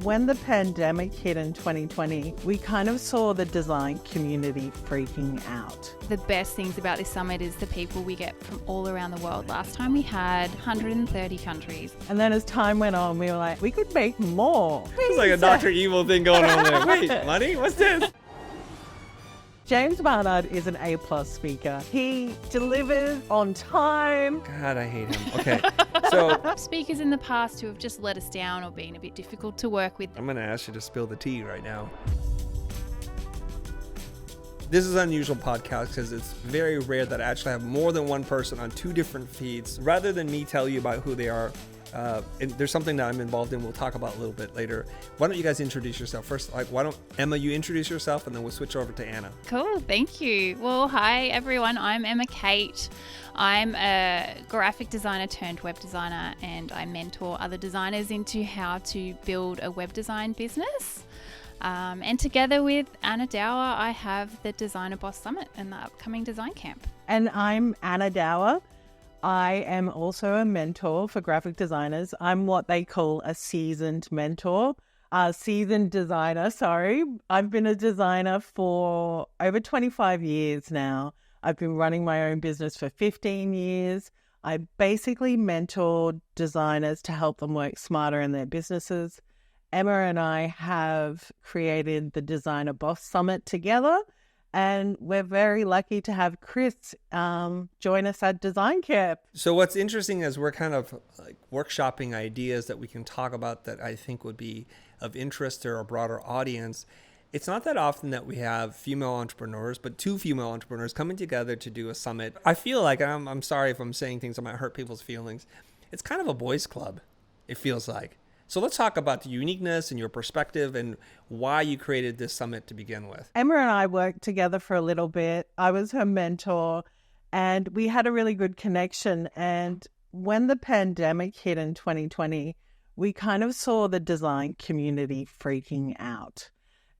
When the pandemic hit in 2020, we kind of saw the design community freaking out. The best things about this summit is the people we get from all around the world. Last time we had 130 countries. And then as time went on, we were like, we could make more. It's like a Dr. Evil thing going on there. Wait, money? What's this? James Barnard is an A+ speaker. He delivers on time. God, I hate him. Okay, so Speakers in the past who have just let us down or been a bit difficult to work with. I'm going to ask you to spill the tea right now. This is an unusual podcast because it's very rare that I actually have more than one person on two different feeds. Rather than me tell you about who they are, and there's something that I'm involved in we'll talk about a little bit later. Why don't you guys introduce yourself? First, why don't, Emma, you introduce yourself, and then we'll switch over to Anna. Cool, thank you. Well, hi everyone, I'm Emma Kate. I'm a graphic designer turned web designer, and I mentor other designers into how to build a web design business. And together with Anna Dower, I have the Designer Boss Summit and the upcoming design camp. And I'm Anna Dower. I am also a mentor for graphic designers. I'm what they call a seasoned mentor, seasoned designer, sorry. I've been a designer for over 25 years now. I've been running my own business for 15 years. I basically mentor designers to help them work smarter in their businesses. Emma and I have created the Designer Boss Summit together. And we're very lucky to have Chris join us at Design Camp. So what's interesting is we're kind of like workshopping ideas that we can talk about that I think would be of interest to a broader audience. It's not that often that we have female entrepreneurs, but two female entrepreneurs coming together to do a summit. I feel like, I'm sorry if I'm saying things that might hurt people's feelings, it's kind of a boys' club, it feels like. So let's talk about the uniqueness and your perspective and why you created this summit to begin with. Emma and I worked together for a little bit. I was her mentor and we had a really good connection. And when the pandemic hit in 2020, we kind of saw the design community freaking out.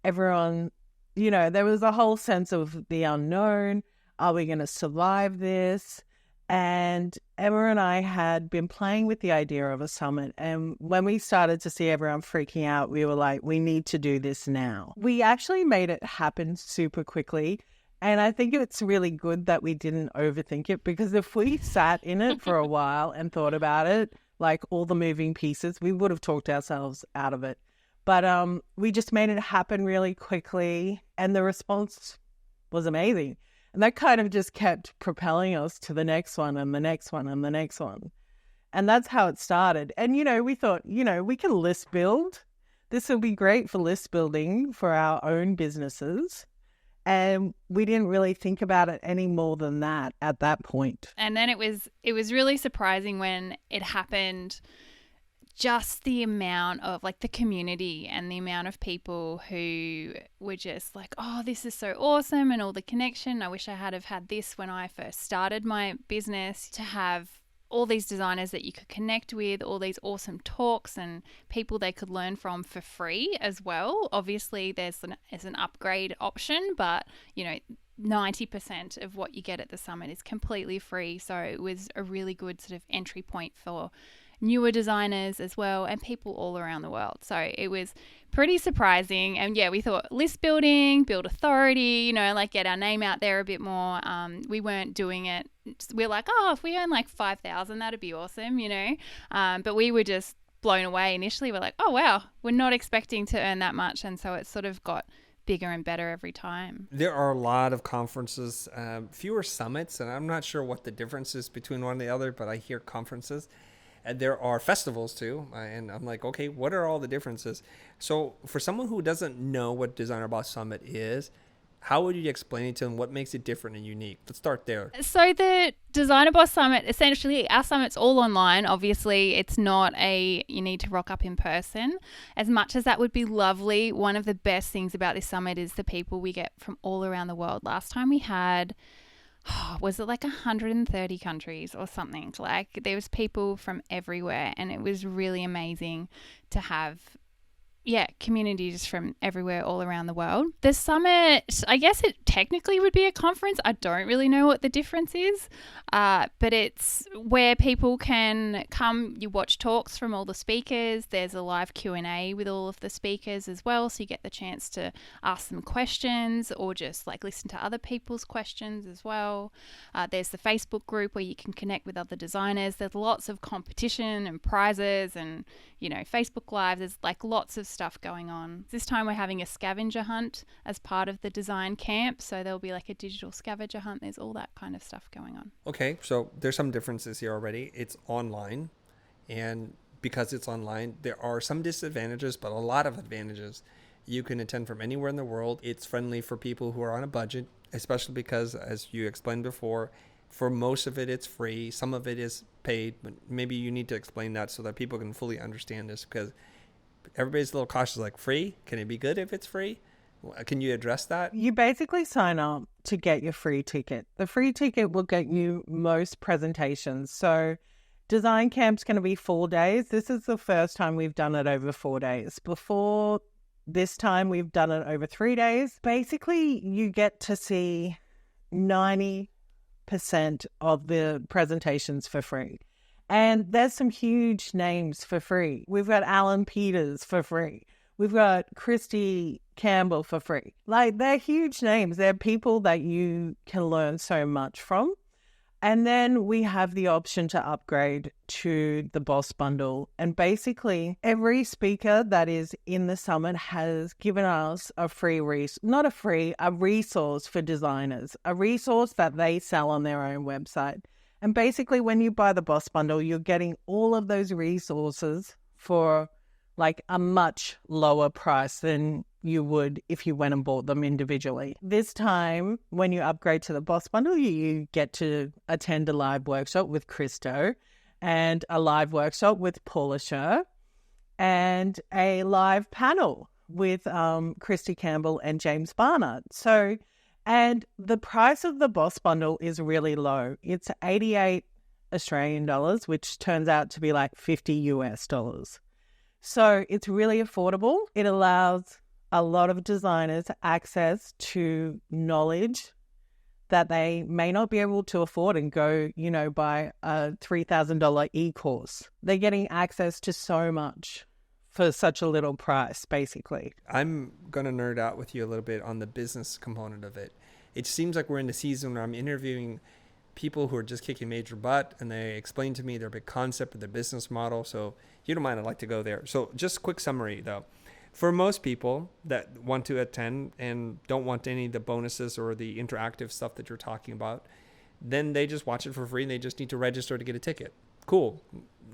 Everyone, there was a whole sense of the unknown. Are we going to survive this? And Emma and I had been playing with the idea of a summit. And when we started to see everyone freaking out, we were like, we need to do this now. We actually made it happen super quickly. And I think it's really good that we didn't overthink it, because if we sat in it for a while and thought about it, like all the moving pieces, we would have talked ourselves out of it. But we just made it happen really quickly. And the response was amazing. And that kind of just kept propelling us to the next one and the next one and the next one. And that's how it started. And, we thought, we can list build. This will be great for list building for our own businesses. And we didn't really think about it any more than that at that point. And then it was really surprising when it happened. Just the amount of the community and the amount of people who were just like, oh, this is so awesome, and all the connection. I wish I had this when I first started my business, to have all these designers that you could connect with, all these awesome talks and people they could learn from for free as well. Obviously, there's an upgrade option, but 90% of what you get at the summit is completely free. So it was a really good sort of entry point for newer designers as well, and people all around the world. So it was pretty surprising. And yeah, we thought list building, build authority, get our name out there a bit more. We weren't doing it. We're like, if we earn 5,000, that'd be awesome, but we were just blown away initially. We're like, oh wow, we're not expecting to earn that much. And so it sort of got bigger and better every time. There are a lot of conferences, fewer summits, and I'm not sure what the difference is between one and the other, but I hear conferences. And there are festivals too, and I'm like, okay, what are all the differences? So for someone who doesn't know what Designer Boss Summit is, how would you explain it to them? What makes it different and unique? Let's start there. So the Designer Boss Summit, essentially our summit's all online. Obviously, it's not you need to rock up in person. As much as that would be lovely, one of the best things about this summit is the people we get from all around the world. Last time we had... was it 130 countries or something? There was people from everywhere, and it was really amazing to have communities from everywhere all around the world. The summit, I guess it technically would be a conference. I don't really know what the difference is, but it's where people can come, you watch talks from all the speakers. There's a live Q&A with all of the speakers as well, so you get the chance to ask them questions or just like listen to other people's questions as well. There's the Facebook group where you can connect with other designers. There's lots of competition and prizes and, Facebook Live. There's like lots of stuff going on. This time we're having a scavenger hunt as part of the design camp. So there'll be like a digital scavenger hunt. There's all that kind of stuff going on. Okay, so there's some differences here already. It's online, and because it's online, there are some disadvantages, but a lot of advantages. You can attend from anywhere in the world. It's friendly for people who are on a budget, especially because, as you explained before, for most of it, it's free. Some of it is paid, but maybe you need to explain that so that people can fully understand this, because everybody's a little cautious, like, free? Can it be good if it's free? Can you address that? You basically sign up to get your free ticket. The free ticket will get you most presentations. So design camp's going to be 4 days. This is the first time we've done it over 4 days. Before this time, we've done it over 3 days. Basically, you get to see 90% of the presentations for free. And there's some huge names for free. We've got Alan Peters for free. We've got Christy Campbell for free. Like, they're huge names. They're people that you can learn so much from. And then we have the option to upgrade to the Boss Bundle. And basically, every speaker that is in the summit has given us a free a resource for designers, a resource that they sell on their own website. And basically, when you buy the Boss Bundle, you're getting all of those resources for like a much lower price than you would if you went and bought them individually. This time, when you upgrade to the Boss Bundle, you get to attend a live workshop with Christo and a live workshop with Paula Scher and a live panel with Christy Campbell and James Barnard. And the price of the Boss Bundle is really low. It's 88 Australian dollars, which turns out to be like 50 US dollars. So it's really affordable. It allows a lot of designers access to knowledge that they may not be able to afford and go, buy a $3,000 e-course. They're getting access to so much for such a little price, basically. I'm going to nerd out with you a little bit on the business component of it. It seems like we're in the season where I'm interviewing people who are just kicking major butt, and they explain to me their big concept of their business model. So if you don't mind, I'd like to go there. So just a quick summary, though. For most people that want to attend and don't want any of the bonuses or the interactive stuff that you're talking about, then they just watch it for free and they just need to register to get a ticket. Cool.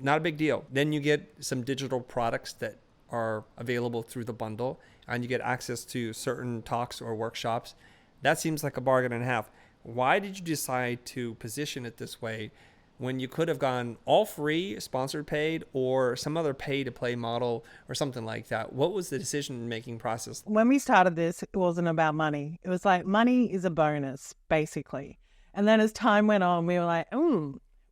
Not a big deal. Then you get some digital products that are available through the bundle, and you get access to certain talks or workshops. That seems like a bargain and a half. Why did you decide to position it this way when you could have gone all free, sponsored paid, or some other pay-to-play model or something like that? What was the decision-making process? When we started this, it wasn't about money. It was like money is a bonus, basically. And then as time went on, we were like,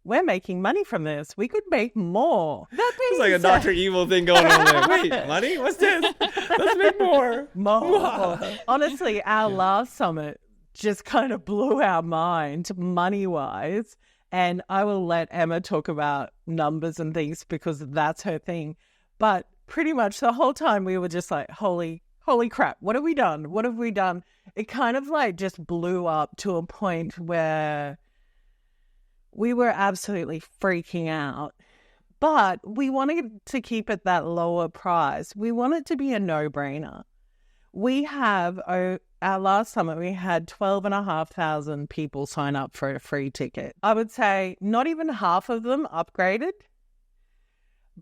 we're making money from this. We could make more. It's like a Dr. Evil thing going on there. Wait, money? What's this? Let's make more. More. Honestly, our last summit just kind of blew our mind money-wise. And I will let Emma talk about numbers and things because that's her thing. But pretty much the whole time we were just like, holy crap, what have we done? What have we done? It kind of like just blew up to a point where we were absolutely freaking out. But we wanted to keep it that lower price. We want it to be a no-brainer. We have, our last summit, we had 12,500 people sign up for a free ticket. I would say not even half of them upgraded.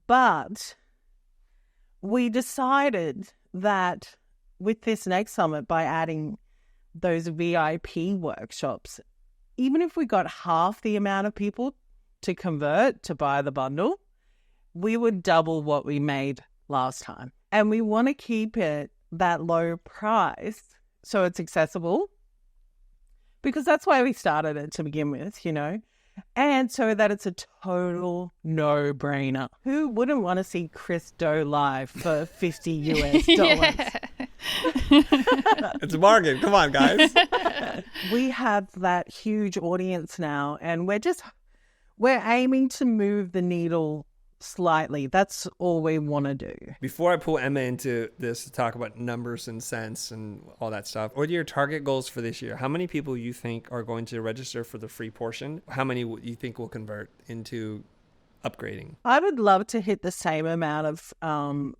But we decided that with this next summit, by adding those VIP workshops, even if we got half the amount of people to convert to buy the bundle, we would double what we made last time. And we want to keep it that low price so it's accessible, because that's why we started it to begin with, And so that it's a total no-brainer. Who wouldn't want to see Chris Do live for $50 US? It's a bargain. Come on, guys. We have that huge audience now, and we're aiming to move the needle slightly. That's all we want to do. Before I pull Emma into this to talk about numbers and cents and all that stuff, what are your target goals for this year? How many people you think are going to register for the free portion? How many you think will convert into upgrading? I would love to hit the same amount of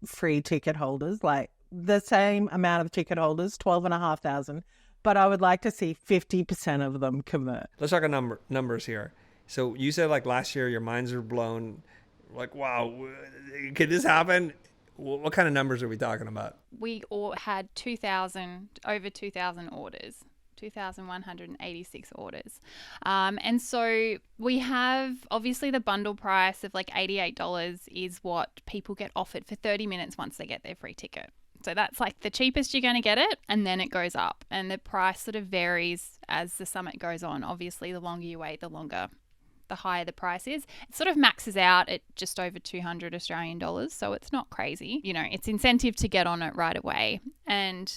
free ticket holders, like the same amount of ticket holders, 12,500, but I would like to see 50% of them convert. Let's talk about numbers here. So you said like last year your minds were blown. Like, wow, could this happen? What kind of numbers are we talking about? We all had over 2,000 orders, 2,186 orders. And so we have, obviously the bundle price of like $88 is what people get offered for 30 minutes once they get their free ticket. So that's like the cheapest you're going to get it, and then it goes up. And the price sort of varies as the summit goes on. Obviously, the longer you wait, the higher the price is. It sort of maxes out at just over 200 Australian dollars, so it's not crazy. You know, it's incentive to get on it right away. And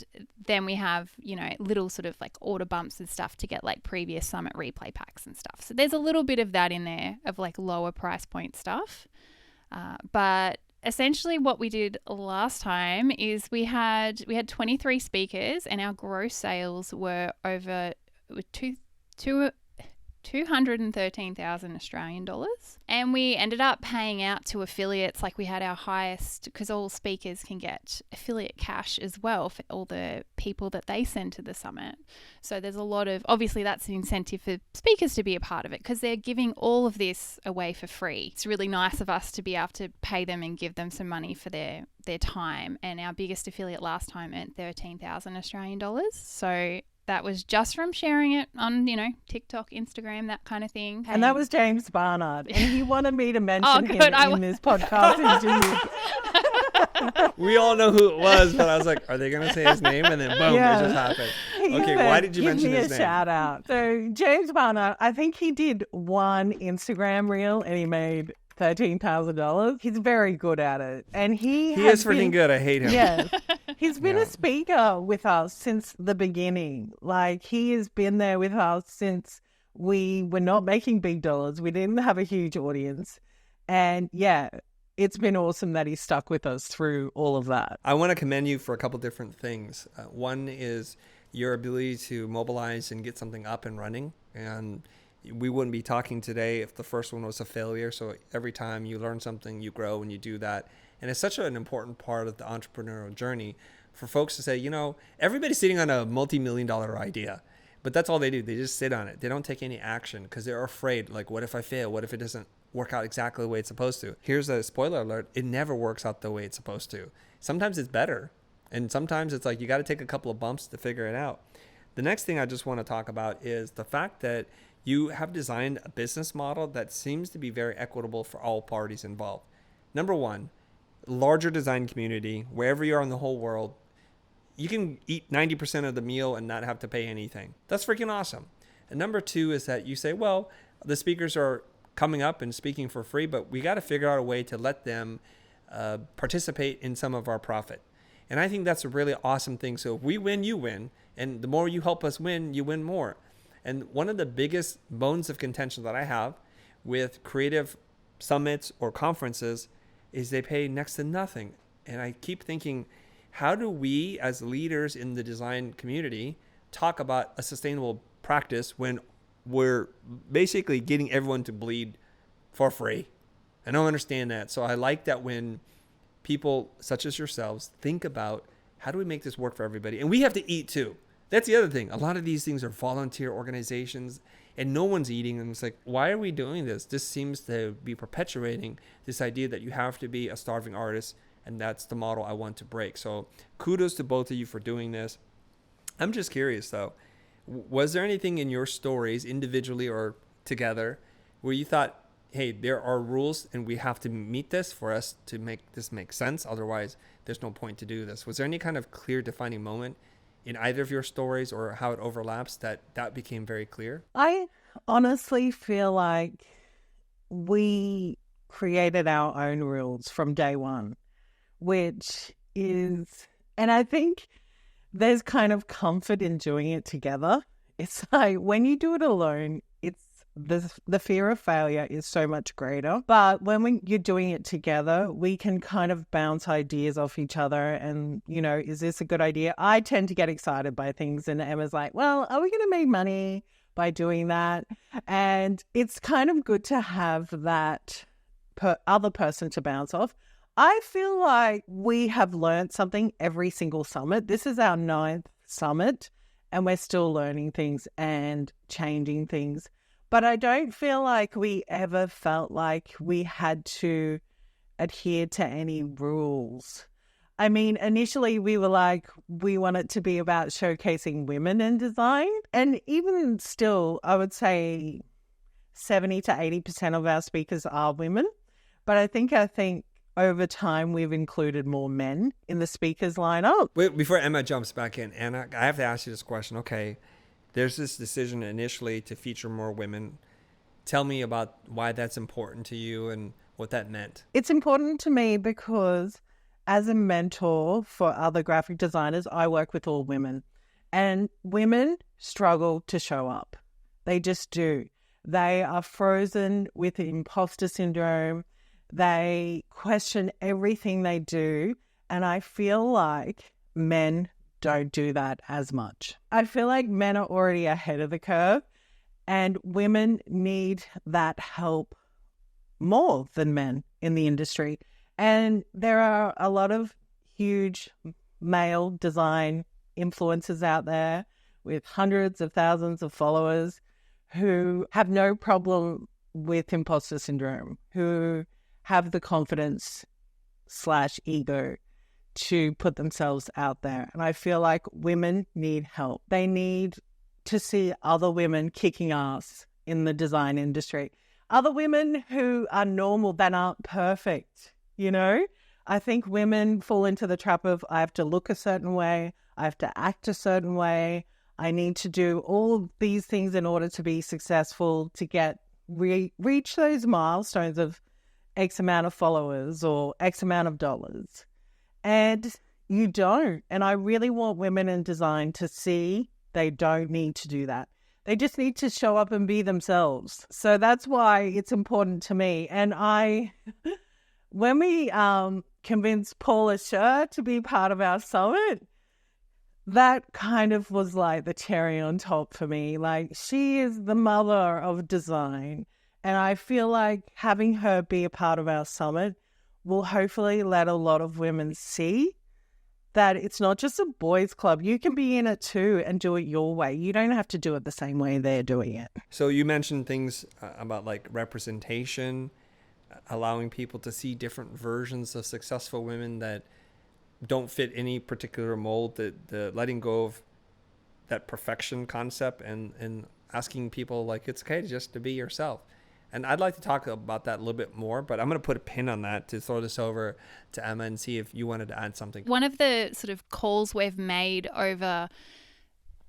then we have, you know, little sort of like order bumps and stuff to get like previous summit replay packs and stuff. So there's a little bit of that in there of like lower price point stuff. But essentially what we did last time is we had 23 speakers, and our gross sales were over 213,000 Australian dollars. And we ended up paying out to affiliates. Like we had our highest, because all speakers can get affiliate cash as well for all the people that they send to the summit. So there's a lot of, obviously that's an incentive for speakers to be a part of it because they're giving all of this away for free. It's really nice of us to be able to pay them and give them some money for their time. And our biggest affiliate last time earned 13,000 Australian dollars. So that was just from sharing it on, you know, TikTok, Instagram, that kind of thing. And that was James Barnard. And he wanted me to mention him in this podcast interview. We all know who it was, but I was like, are they going to say his name? And then boom, it just happened. Okay, why did you mention his name? Give me a shout out. So James Barnard, I think he did one Instagram reel and he made $13,000. He's very good at it. And he is freaking good. I hate him. Yes. He's been a speaker with us since the beginning. Like, he has been there with us since we were not making big dollars. We didn't have a huge audience. And yeah, it's been awesome that he stuck with us through all of that. I want to commend you for a couple different things. One is your ability to mobilize and get something up and running. And we wouldn't be talking today if the first one was a failure. So every time you learn something, you grow and you do that. And it's such an important part of the entrepreneurial journey for folks to say, you know, everybody's sitting on a multi-million-dollar idea, but that's all they do. They just sit on it. They don't take any action because they're afraid. Like, what if I fail? What if it doesn't work out exactly the way it's supposed to? Here's a spoiler alert. It never works out the way it's supposed to. Sometimes it's better. And sometimes it's like you got to take a couple of bumps to figure it out. The next thing I just want to talk about is the fact that you have designed a business model that seems to be very equitable for all parties involved. Number one, larger design community, wherever you are in the whole world, you can eat 90% of the meal and not have to pay anything. That's freaking awesome. And number two is that you say, well, the speakers are coming up and speaking for free, but we got to figure out a way to let them participate in some of our profit. And I think that's a really awesome thing. So if we win, you win. And the more you help us win, you win more. And one of the biggest bones of contention that I have with creative summits or conferences is they pay next to nothing. And I keep thinking, how do we as leaders in the design community talk about a sustainable practice when we're basically getting everyone to bleed for free? I don't understand that. So I like that when people such as yourselves think about how do we make this work for everybody? And we have to eat too. That's the other thing. A lot of these things are volunteer organizations and no one's eating. And it's like, why are we doing this? This seems to be perpetuating this idea that you have to be a starving artist. And that's the model I want to break. So kudos to both of you for doing this. I'm just curious though, was there anything in your stories individually or together where you thought, hey, there are rules and we have to meet this for us to make this make sense? Otherwise, there's no point to do this. Was there any kind of clear defining moment in either of your stories or how it overlaps that became very clear? I honestly feel like we created our own rules from day one, which is, and I think there's kind of comfort in doing it together. It's like when you do it alone, it's the fear of failure is so much greater. But when you're doing it together, we can kind of bounce ideas off each other and, is this a good idea? I tend to get excited by things and Emma's like, well, are we going to make money by doing that? And it's kind of good to have that other person to bounce off. I feel like we have learned something every single summit. This is our 9th summit and we're still learning things and changing things. But I don't feel like we ever felt like we had to adhere to any rules. I mean, initially we were like, we want it to be about showcasing women in design. And even still, I would say 70 to 80% of our speakers are women. But I think over time, we've included more men in the speakers lineup. Wait, before Emma jumps back in, Anna, I have to ask you this question. Okay, there's this decision initially to feature more women. Tell me about why that's important to you and what that meant. It's important to me because as a mentor for other graphic designers, I work with all women. And women struggle to show up. They just do. They are frozen with imposter syndrome. They question everything they do, and I feel like men don't do that as much. I feel like men are already ahead of the curve, and women need that help more than men in the industry. And there are a lot of huge male design influencers out there with hundreds of thousands of followers who have no problem with imposter syndrome, who have the confidence/ego to put themselves out there. And I feel like women need help. They need to see other women kicking ass in the design industry. Other women who are normal, that aren't perfect, I think women fall into the trap of I have to look a certain way, I have to act a certain way, I need to do all these things in order to be successful, to reach those milestones of X amount of followers or X amount of dollars. And you don't. And I really want women in design to see they don't need to do that. They just need to show up and be themselves. So that's why it's important to me. And when we convinced Paula Scher to be part of our summit, that kind of was like the cherry on top for me. Like, she is the mother of design. And I feel like having her be a part of our summit will hopefully let a lot of women see that it's not just a boys' club. You can be in it too and do it your way. You don't have to do it the same way they're doing it. So you mentioned things about like representation, allowing people to see different versions of successful women that don't fit any particular mold, the letting go of that perfection concept and asking people like it's okay just to be yourself. And I'd like to talk about that a little bit more, but I'm going to put a pin on that to throw this over to Emma and see if you wanted to add something. One of the sort of calls we've made over,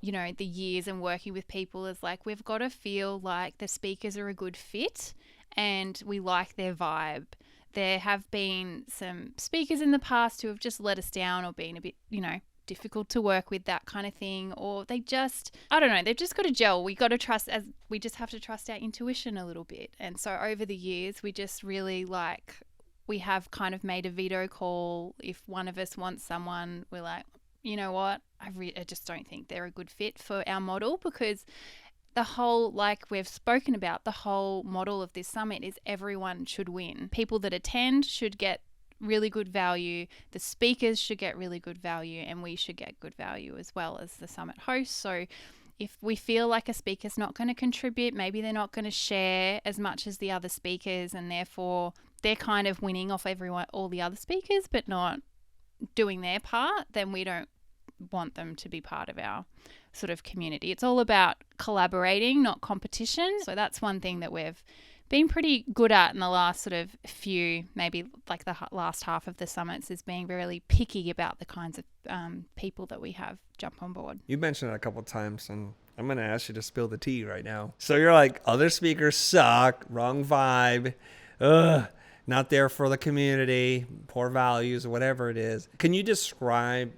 the years and working with people is like, we've got to feel like the speakers are a good fit and we like their vibe. There have been some speakers in the past who have just let us down or been a bit, difficult to work with, that kind of thing, or they just, I don't know, they've just got to gel. We just have to trust our intuition a little bit. And so over the years, we just really we have kind of made a veto call. If one of us wants someone, we're like, you know what, I just don't think they're a good fit for our model, because the whole, like we've spoken about, the whole model of this summit is everyone should win. People that attend should get really good value, the speakers should get really good value, and we should get good value as well as the summit host. So if we feel like a speaker's not going to contribute, maybe they're not going to share as much as the other speakers, and therefore they're kind of winning off all the other speakers but not doing their part, then we don't want them to be part of our sort of community. It's all about collaborating, not competition. So that's one thing that we've been pretty good at in the last sort of few, maybe like the last half of the summits, is being really picky about the kinds of people that we have jump on board. You mentioned it a couple of times, and I'm going to ask you to spill the tea right now. So you're like, other speakers suck, wrong vibe, not there for the community, poor values, or whatever it is. Can you describe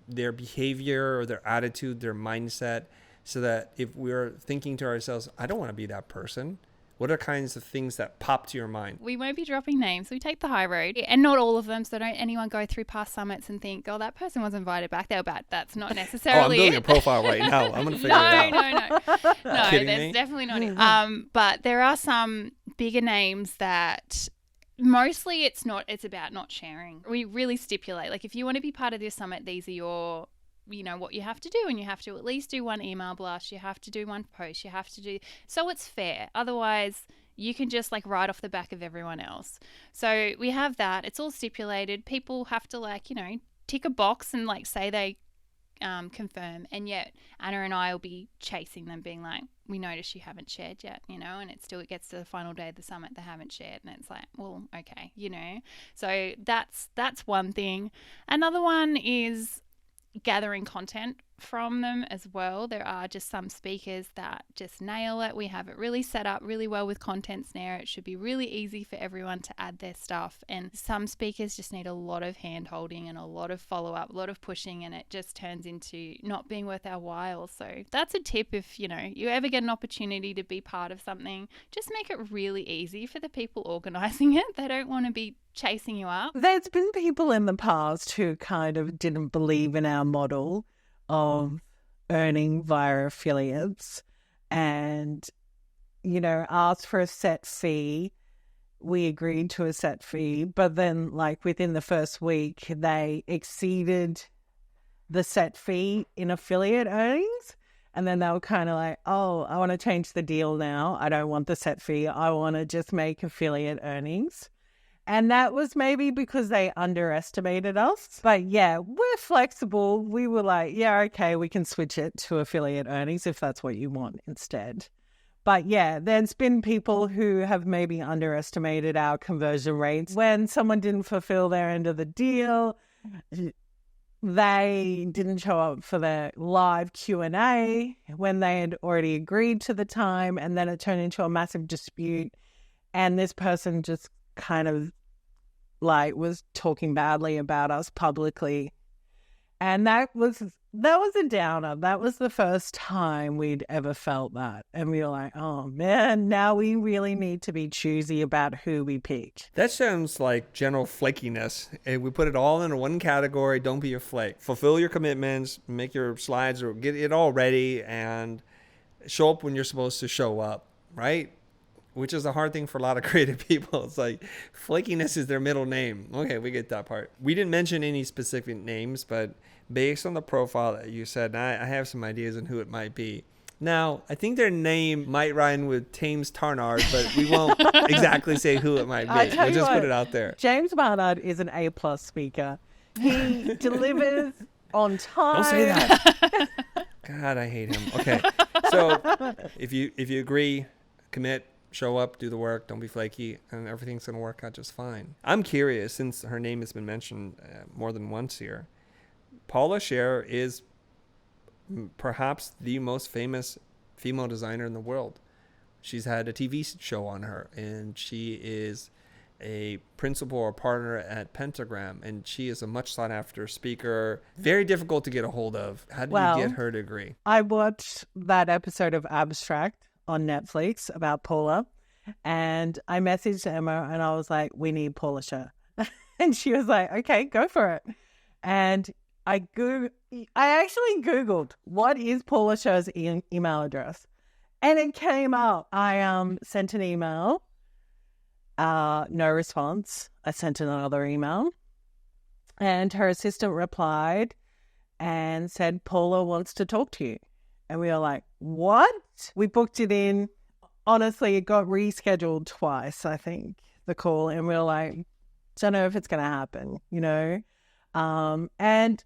their behavior or their attitude, their mindset, so that if we're thinking to ourselves, I don't want to be that person, what are kinds of things that pop to your mind? We won't be dropping names. We take the high road, and not all of them. So don't anyone go through past summits and think, oh, that person was invited back. They were bad. That's not necessarily I'm building a profile right now. I'm going to figure it out. No, Kidding that's me? definitely not it. But there are some bigger names that mostly it's about not sharing. We really stipulate, like, if you want to be part of this summit, these are your, what you have to do, and you have to at least do one email blast, you have to do one post, you have to do, so it's fair. Otherwise you can just like ride off the back of everyone else. So we have that. It's all stipulated. People have to tick a box and say they confirm, and yet Anna and I will be chasing them, being like, we notice you haven't shared yet, and it gets to the final day of the summit, they haven't shared, and it's like, well, okay, so that's one thing. Another one is gathering content from them as well. There are just some speakers that just nail it. We have it really set up really well with Content Snare. It should be really easy for everyone to add their stuff, and some speakers just need a lot of hand holding and a lot of follow-up, a lot of pushing, and it just turns into not being worth our while. So that's a tip. If you ever get an opportunity to be part of something, just make it really easy for the people organizing it. They don't want to be chasing you up. There's been people in the past who kind of didn't believe in our model of earning via affiliates and, asked for a set fee. We agreed to a set fee, but then within the first week, they exceeded the set fee in affiliate earnings. And then they were kind of like, oh, I want to change the deal now. I don't want the set fee. I want to just make affiliate earnings. And that was maybe because they underestimated us. But yeah, we're flexible. We were like, yeah, okay, we can switch it to affiliate earnings if that's what you want instead. But yeah, there's been people who have maybe underestimated our conversion rates. When someone didn't fulfill their end of the deal, they didn't show up for the live Q&A when they had already agreed to the time, and then it turned into a massive dispute. And this person just kind of was talking badly about us publicly, and that was a downer. That was the first time we'd ever felt that, and we were like, oh man, now we really need to be choosy about who we pick. That sounds like general flakiness. And we put it all in one category. Don't be a flake. Fulfill your commitments, make your slides, or get it all ready, and show up when you're supposed to show up, right? Which is a hard thing for a lot of creative people. It's like flakiness is their middle name. Okay, we get that part. We didn't mention any specific names, but based on the profile that you said, I have some ideas on who it might be. Now, I think their name might rhyme with Thames Tarnard, but we won't exactly say who it might be. We'll just put it out there. James Barnard is an A+ speaker. He delivers on time. Don't say that. God, I hate him. Okay, so if you agree, commit, show up, do the work, don't be flaky, and everything's going to work out just fine. I'm curious, since her name has been mentioned more than once here. Paula Scher is perhaps the most famous female designer in the world. She's had a TV show on her, and she is a principal or partner at Pentagram, and she is a much sought after speaker. Very difficult to get a hold of. How did you get her to agree? I watched that episode of Abstract on Netflix about Paula, and I messaged Emma and I was like, we need Paula Scher. And she was like, okay, go for it. And I actually Googled, what is Paula Scher's email address? And it came up. I sent an email, no response. I sent another email, and her assistant replied and said, Paula wants to talk to you. And we were like, what? We booked it in. Honestly, it got rescheduled twice, I think, the call. And we were like, don't know if it's going to happen, And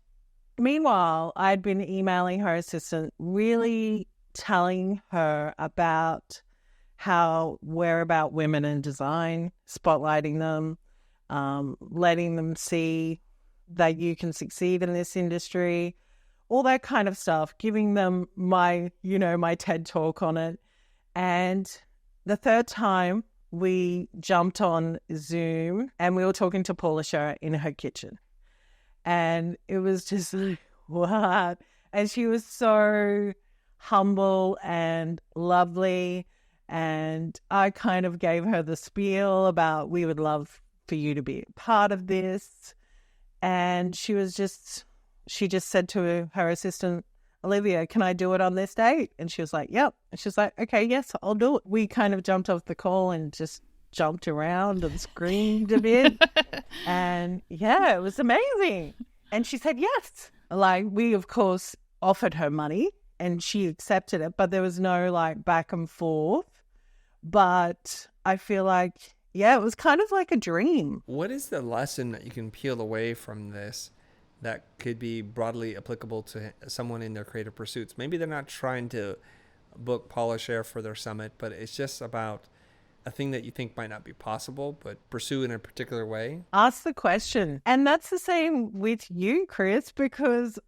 meanwhile, I'd been emailing her assistant, really telling her about how we're about women in design, spotlighting them, letting them see that you can succeed in this industry, all that kind of stuff, giving them my TED talk on it. And the third time we jumped on Zoom and we were talking to Paula Scher in her kitchen. And it was just like, what? And she was so humble and lovely. And I kind of gave her the spiel about we would love for you to be a part of this. And she just said to her assistant, Olivia, can I do it on this date? And she was like, yep. And she was like, okay, yes, I'll do it. We kind of jumped off the call and just jumped around and screamed a bit. And yeah, it was amazing. And she said yes. Like, we, of course, offered her money and she accepted it, but there was no like back and forth. But I feel like, yeah, it was kind of like a dream. What is the lesson that you can peel away from this that could be broadly applicable to someone in their creative pursuits? Maybe they're not trying to book Paula Scher for their summit, but it's just about a thing that you think might not be possible, but pursue in a particular way. Ask the question. And that's the same with you, Chris, because,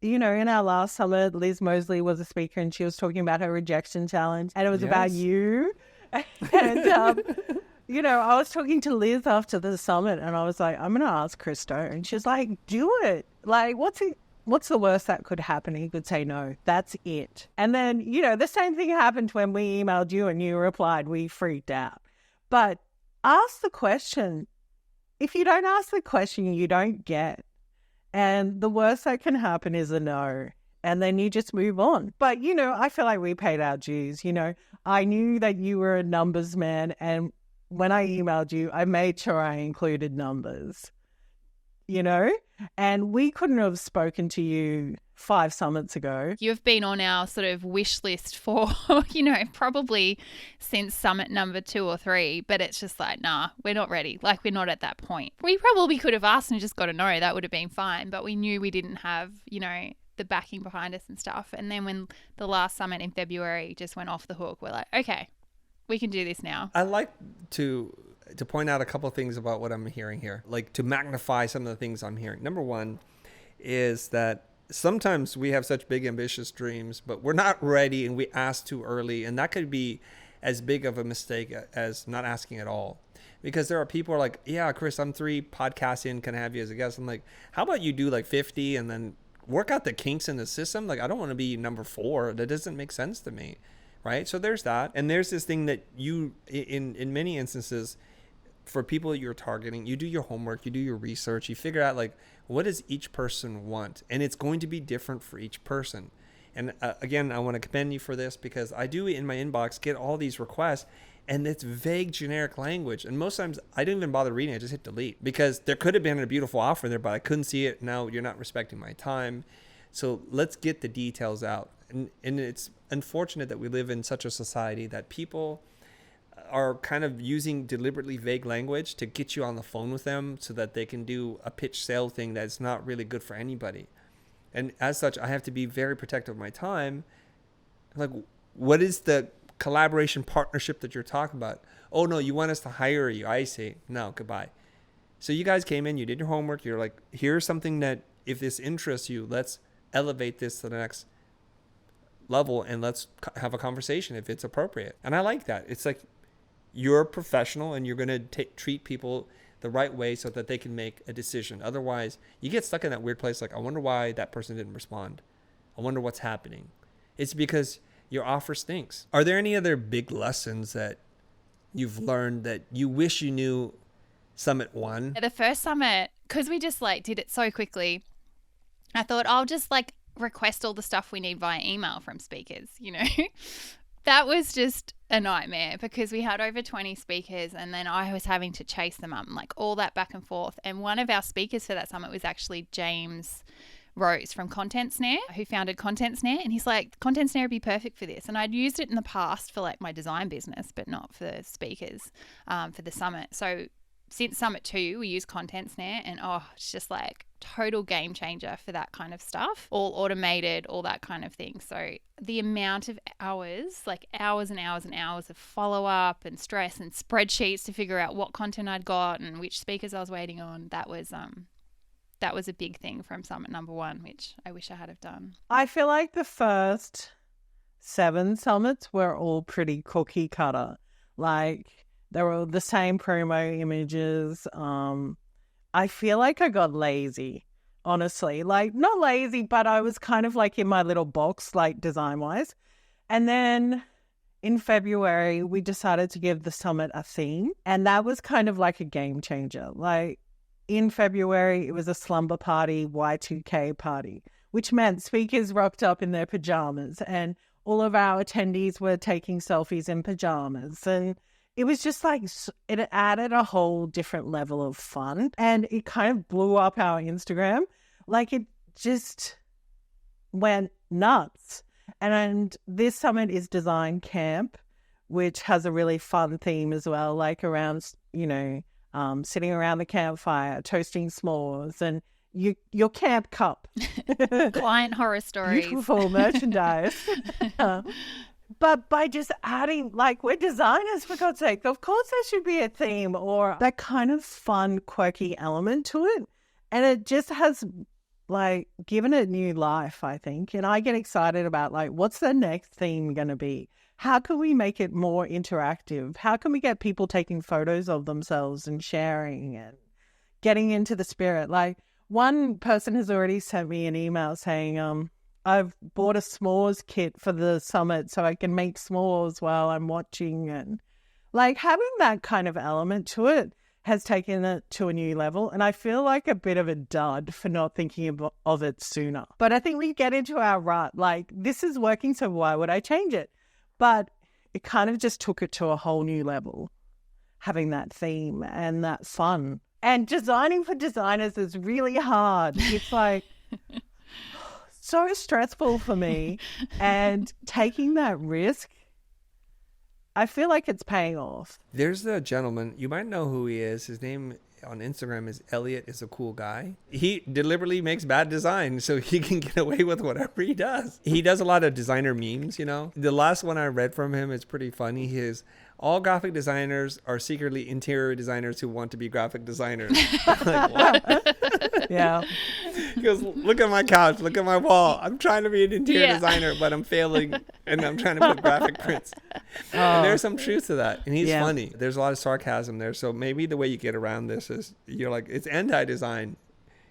in our last summit, Liz Mosley was a speaker and she was talking about her rejection challenge and it was about you. And, I was talking to Liz after the summit and I was like, I'm going to ask Christo. And she's like, do it. Like, what's the worst that could happen? He could say no. That's it. And then, the same thing happened when we emailed you and you replied. We freaked out. But ask the question. If you don't ask the question, you don't get. And the worst that can happen is a no. And then you just move on. But, I feel like we paid our dues. I knew that you were a numbers man. And when I emailed you, I made sure I included numbers, and we couldn't have spoken to you 5 summits ago. You've been on our sort of wish list for, probably since summit number 2 or 3, but it's just like, nah, we're not ready. Like, we're not at that point. We probably could have asked and just got a no. That would have been fine. But we knew we didn't have, the backing behind us and stuff. And then when the last summit in February just went off the hook, we're like, okay, we can do this now. I like to point out a couple of things about what I'm hearing here, like to magnify some of the things I'm hearing. Number one is that sometimes we have such big, ambitious dreams, but we're not ready and we ask too early. And that could be as big of a mistake as not asking at all. Because there are people who are like, yeah, Chris, I'm 3 podcasts in. Can I have you as a guest? I'm like, how about you do like 50 and then work out the kinks in the system? Like, I don't want to be number 4. That doesn't make sense to me. Right. So there's that. And there's this thing that you, in many instances, for people you're targeting, you do your homework, you do your research, you figure out like, what does each person want? And it's going to be different for each person. And again, I want to commend you for this because I do in my inbox get all these requests and it's vague, generic language. And most times I don't even bother reading. I just hit delete because there could have been a beautiful offer there, but I couldn't see it. Now you're not respecting my time. So let's get the details out. And it's unfortunate that we live in such a society that people are kind of using deliberately vague language to get you on the phone with them so that they can do a pitch sale thing that's not really good for anybody. And as such, I have to be very protective of my time. Like, what is the collaboration partnership that you're talking about? Oh, no, you want us to hire you. I say, no, goodbye. So you guys came in, you did your homework. You're like, here's something that if this interests you, let's elevate this to the next level and let's have a conversation if it's appropriate. And I like that. It's like you're a professional and you're going to treat people the right way so that they can make a decision. Otherwise, you get stuck in that weird place like, I wonder why that person didn't respond. I wonder what's happening. It's because your offer stinks. Are there any other big lessons that you've learned that you wish you knew Summit 1? The first summit, because we just like did it so quickly, I thought I'll just like request all the stuff we need via email from speakers, That was just a nightmare because we had over 20 speakers and then I was having to chase them up and like all that back and forth. And one of our speakers for that summit was actually James Rose from Content Snare, who founded Content Snare. And he's like, Content Snare would be perfect for this. And I'd used it in the past for like my design business, but not for speakers for the summit. So since Summit 2, we use Content Snare and it's just like total game changer for that kind of stuff, all automated, all that kind of thing. So the amount of hours, like hours and hours and hours of follow up and stress and spreadsheets to figure out what content I'd got and which speakers I was waiting on, that was a big thing from summit number 1, which I wish I had have done. I feel like the first 7 summits were all pretty cookie cutter. Like they were all the same promo images. I feel like I got lazy, honestly. Like not lazy, but I was kind of like in my little box, like design wise. And then in February, we decided to give the summit a theme. And that was kind of like a game changer. Like in February, it was a slumber party, Y2K party, which meant speakers rocked up in their pajamas and all of our attendees were taking selfies in pajamas. And it was just like, it added a whole different level of fun and it kind of blew up our Instagram. Like it just went nuts. And this summit is Design Camp, which has a really fun theme as well, like around, sitting around the campfire, toasting s'mores and your camp cup. Client horror stories. Beautiful merchandise. But by just adding, like, we're designers, for God's sake. Of course there should be a theme or that kind of fun, quirky element to it. And it just has, like, given it new life, I think. And I get excited about, like, what's the next theme going to be? How can we make it more interactive? How can we get people taking photos of themselves and sharing and getting into the spirit? Like, one person has already sent me an email saying, I've bought a s'mores kit for the summit so I can make s'mores while I'm watching. And like having that kind of element to it has taken it to a new level. And I feel like a bit of a dud for not thinking of it sooner. But I think we get into our rut. Like this is working, so why would I change it? But it kind of just took it to a whole new level, having that theme and that fun. And designing for designers is really hard. It's like so stressful for me. And taking that risk, I feel like it's paying off. There's a gentleman, you might know who he is. His name on Instagram is Elliot is a cool guy. He deliberately makes bad design so he can get away with whatever he does. He does a lot of designer memes, you know. The last one I read from him is pretty funny. He is, all graphic designers are secretly interior designers who want to be graphic designers. Like, what? Yeah. He goes, look at my couch, look at my wall. I'm trying to be an interior designer, but I'm failing and I'm trying to put graphic prints. And there's some truth to that. And he's funny. There's a lot of sarcasm there. So maybe the way you get around this is you're like, it's anti-design.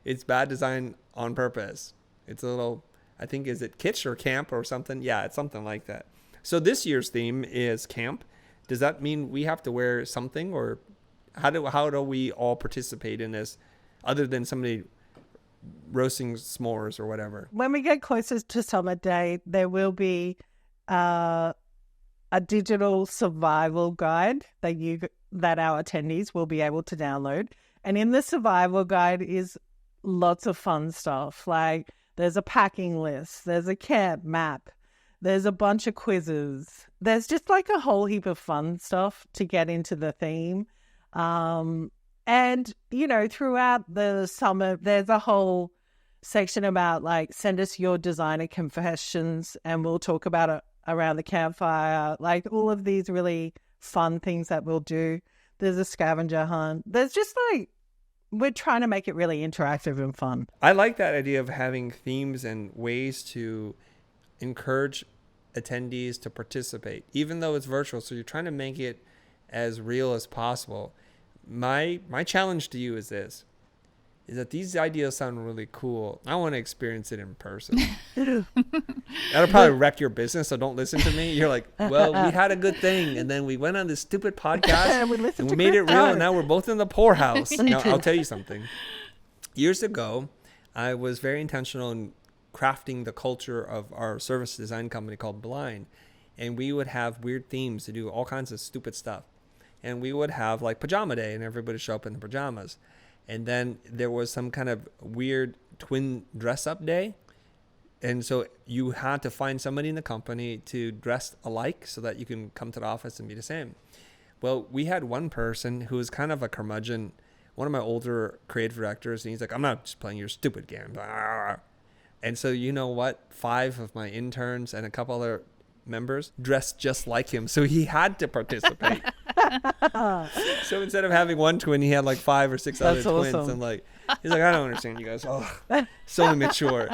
It's bad design on purpose. It's a little, I think, is it kitsch or camp or something? Yeah, it's something like that. So this year's theme is camp. Does that mean we have to wear something, or how do we all participate in this other than somebody roasting s'mores or whatever? When we get closer to Summit Day, there will be a digital survival guide that our attendees will be able to download. And in the survival guide is lots of fun stuff. Like there's a packing list, there's a camp map, there's a bunch of quizzes. There's just like a whole heap of fun stuff to get into the theme. And, throughout the summit, there's a whole section about like, send us your designer confessions and we'll talk about it around the campfire. Like all of these really fun things that we'll do. There's a scavenger hunt. There's just like, we're trying to make it really interactive and fun. I like that idea of having themes and ways to encourage attendees to participate, even though it's virtual. So you're trying to make it as real as possible. My challenge to you is that these ideas sound really cool. I want to experience it in person. That'll probably wreck your business, so don't listen to me. You're like, well, we had a good thing, and then we went on this stupid podcast, and we made it real, and now we're both in the poorhouse. Now, I'll tell you something. Years ago, I was very intentional in crafting the culture of our service design company called Blind, and we would have weird themes to do all kinds of stupid stuff. And we would have like pajama day, and everybody would show up in the pajamas. And then there was some kind of weird twin dress-up day. And so you had to find somebody in the company to dress alike so that you can come to the office and be the same. Well, we had one person who was kind of a curmudgeon one of my older creative directors, and he's like, I'm not just playing your stupid game. And so you know what? 5 of my interns and a couple other members dressed just like him. So he had to participate. So instead of having one twin, he had like 5 or 6 other twins. And like, he's like, I don't understand you guys. Oh, so immature,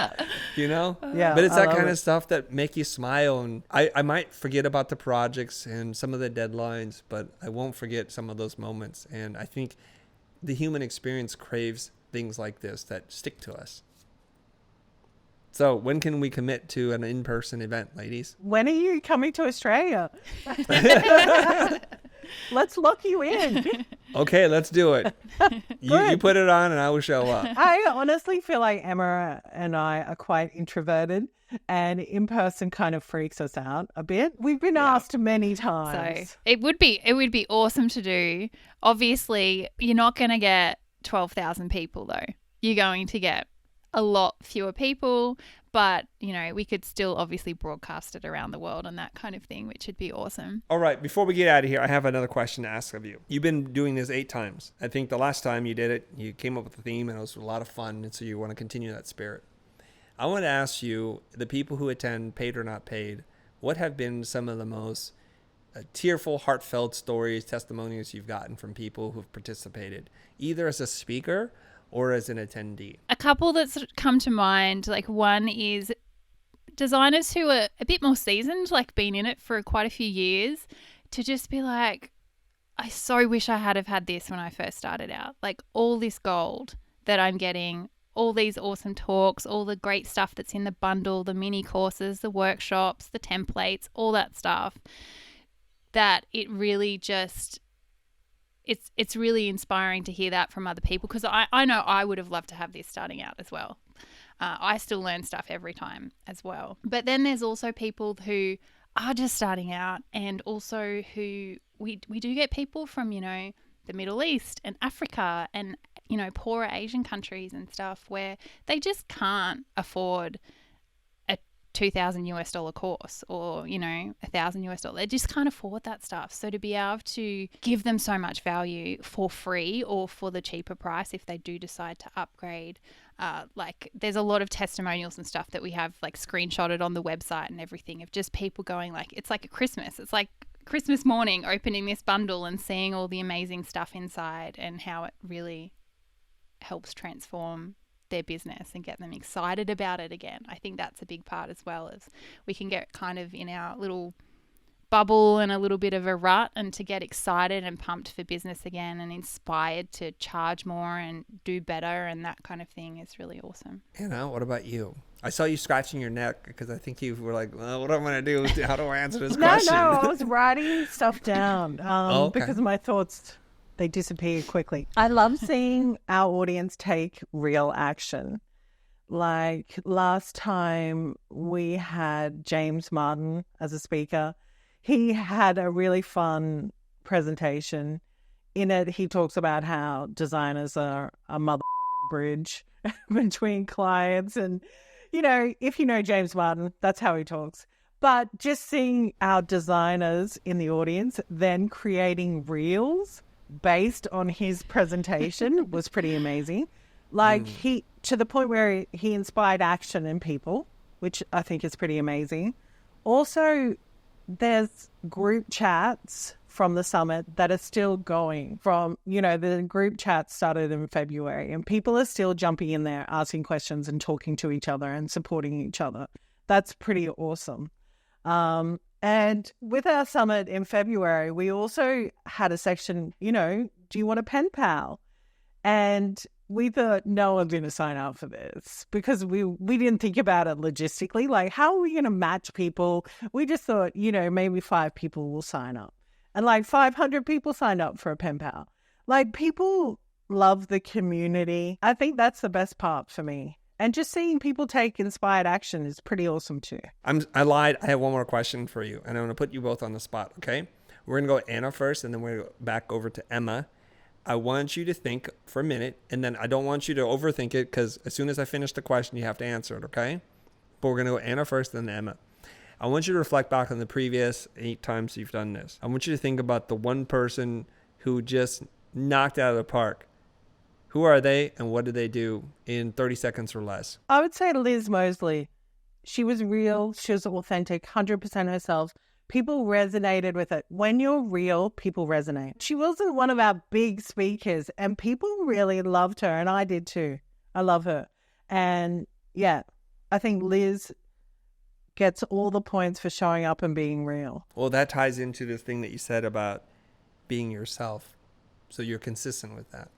you know? Yeah. But it's that kind of stuff that make you smile. And I might forget about the projects and some of the deadlines, but I won't forget some of those moments. And I think the human experience craves things like this that stick to us. So when can we commit to an in-person event, ladies? When are you coming to Australia? Let's lock you in. Okay, let's do it. You put it on and I will show up. I honestly feel like Emma and I are quite introverted, and in person kind of freaks us out a bit. We've been asked many times. So it would be awesome to do. Obviously, you're not going to get 12,000 people though. You're going to get a lot fewer people, but we could still obviously broadcast it around the world and that kind of thing, which would be awesome. All right, before we get out of here, I have another question to ask of you. You've been doing this 8 times. I think the last time you did it, you came up with a theme and it was a lot of fun, and so you want to continue that spirit. I want to ask you, the people who attend, paid or not paid, what have been some of the most tearful, heartfelt stories, testimonies you've gotten from people who've participated, either as a speaker or as an attendee? A couple that's come to mind, like one is designers who are a bit more seasoned, like been in it for quite a few years, to just be like, I so wish I had have had this when I first started out. Like all this gold that I'm getting, all these awesome talks, all the great stuff that's in the bundle, the mini courses, the workshops, the templates, all that stuff, that it really just... It's really inspiring to hear that from other people, because I know I would have loved to have this starting out as well. I still learn stuff every time as well. But then there's also people who are just starting out, and also who we do get people from, the Middle East and Africa and, poorer Asian countries and stuff, where they just can't afford a $2,000 course or, $1,000. They just can't afford that stuff. So to be able to give them so much value for free or for the cheaper price if they do decide to upgrade, like there's a lot of testimonials and stuff that we have like screenshotted on the website and everything of just people going like, it's like a Christmas. It's like Christmas morning opening this bundle and seeing all the amazing stuff inside and how it really helps transform their business and get them excited about it again. I think that's a big part as well, as we can get kind of in our little bubble and a little bit of a rut, and to get excited and pumped for business again and inspired to charge more and do better and that kind of thing is really awesome. Anna, what about you? I saw you scratching your neck because I think you were like, well, what am I going to do? How do I answer this question? No, I was writing stuff down Okay. because my thoughts, they disappear quickly. I love seeing our audience take real action. Like last time we had James Martin as a speaker. He had a really fun presentation. In it, he talks about how designers are a motherfucking bridge between clients. And, if you know James Martin, that's how he talks. But just seeing our designers in the audience then creating reels based on his presentation was pretty amazing. Like to the point where he inspired action in people, which I think is pretty amazing. Also, there's group chats from the summit that are still going from, the group chat started in February and people are still jumping in there, asking questions and talking to each other and supporting each other. That's pretty awesome. And with our summit in February, we also had a section, do you want a pen pal? And we thought, no one's going to sign up for this because we didn't think about it logistically. Like, how are we going to match people? We just thought, maybe 5 people will sign up. And like 500 people signed up for a pen pal. Like, people love the community. I think that's the best part for me. And just seeing people take inspired action is pretty awesome too. I lied. I have one more question for you, and I'm going to put you both on the spot, okay? We're going to go Anna first, and then we're going to go back over to Emma. I want you to think for a minute, and then I don't want you to overthink it, because as soon as I finish the question, you have to answer it, okay? But we're going to go Anna first, then Emma. I want you to reflect back on the previous 8 times you've done this. I want you to think about the one person who just knocked it out of the park Who are they and what do they do in 30 seconds or less? I would say Liz Mosley. She was real. She was authentic, 100% herself. People resonated with it. When you're real, people resonate. She wasn't one of our big speakers, and people really loved her, and I did too. I love her. And yeah, I think Liz gets all the points for showing up and being real. Well, that ties into the thing that you said about being yourself. So you're consistent with that.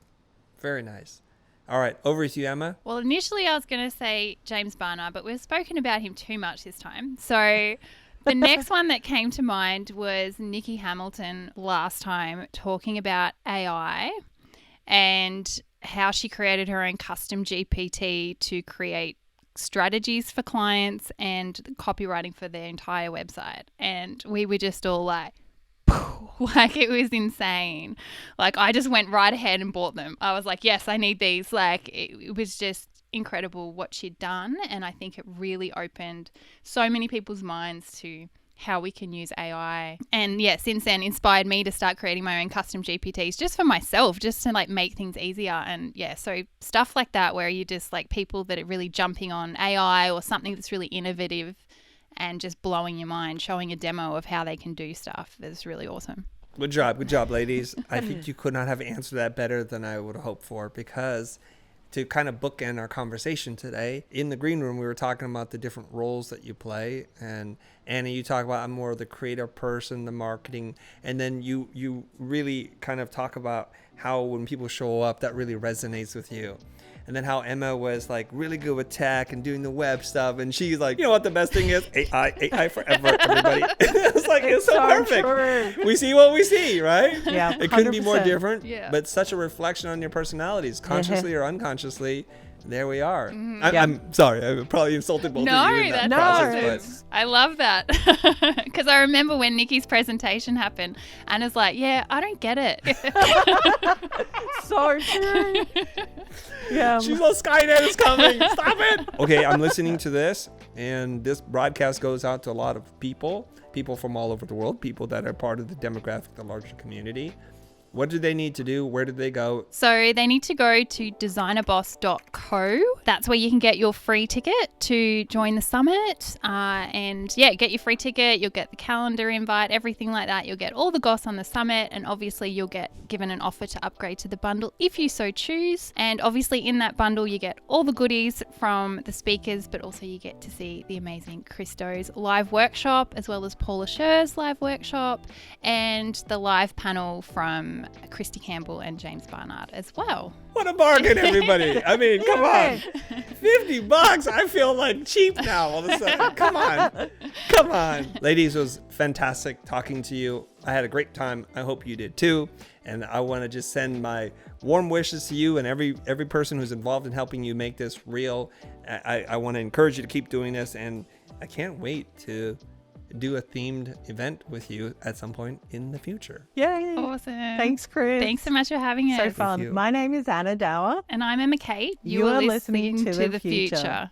Very nice. All right, over to you, Emma. Well, initially I was going to say James Barnard, but we've spoken about him too much this time. So the next one that came to mind was Nikki Hamilton last time, talking about AI and how she created her own custom GPT to create strategies for clients and copywriting for their entire website. And we were just all like it was insane. Like, I just went right ahead and bought them. I was like, yes, I need these. Like, it was just incredible what she'd done. And I think it really opened so many people's minds to how we can use AI. And yeah, since then inspired me to start creating my own custom GPTs just for myself, just to like make things easier. And yeah, so stuff like that where you just like people that are really jumping on AI or something that's really innovative and just blowing your mind, showing a demo of how they can do stuff is really awesome. Good job, ladies. I think you could not have answered that better than I would have hoped for, because to kind of bookend our conversation today, in the green room, we were talking about the different roles that you play. And Annie, you talk about I'm more of the creative person, the marketing, and then you really kind of talk about how when people show up, that really resonates with you. And then how Emma was like really good with tech and doing the web stuff. And she's like, you know what the best thing is? AI forever, everybody. It's like, it's so perfect. True. We see what we see, right? Yeah, 100%. It couldn't be more different, yeah. But such a reflection on your personalities, consciously or unconsciously. There we are. Mm-hmm. I'm sorry, I probably insulted both of you in that process. But I love that. Because I remember when Nikki's presentation happened, Anna's like, yeah, I don't get it. So true. Yeah. She's like, Skynet is coming. Stop it. Okay, I'm listening to this, and this broadcast goes out to a lot of people from all over the world, people that are part of the demographic, the larger community. What do they need to do? Where do they go? So they need to go to designerboss.co. That's where you can get your free ticket to join the summit. And yeah, get your free ticket. You'll get the calendar invite, everything like that. You'll get all the goss on the summit. And obviously you'll get given an offer to upgrade to the bundle if you so choose. And obviously in that bundle, you get all the goodies from the speakers, but also you get to see the amazing Christo's live workshop, as well as Paula Scher's live workshop and the live panel from Christy Campbell and James Barnard as well. What a bargain, everybody. I mean, come on. $50. I feel like cheap now all of a sudden. Come on. Ladies, it was fantastic talking to you. I had a great time. I hope you did too. And I want to just send my warm wishes to you and every person who's involved in helping you make this real. I want to encourage you to keep doing this. And I can't wait to do a themed event with you at some point in the future. Yay. Awesome. Thanks, Chris. Thanks so much for having us. So fun. My name is Anna Dower. And I'm Emma Kate. You are listening to the future.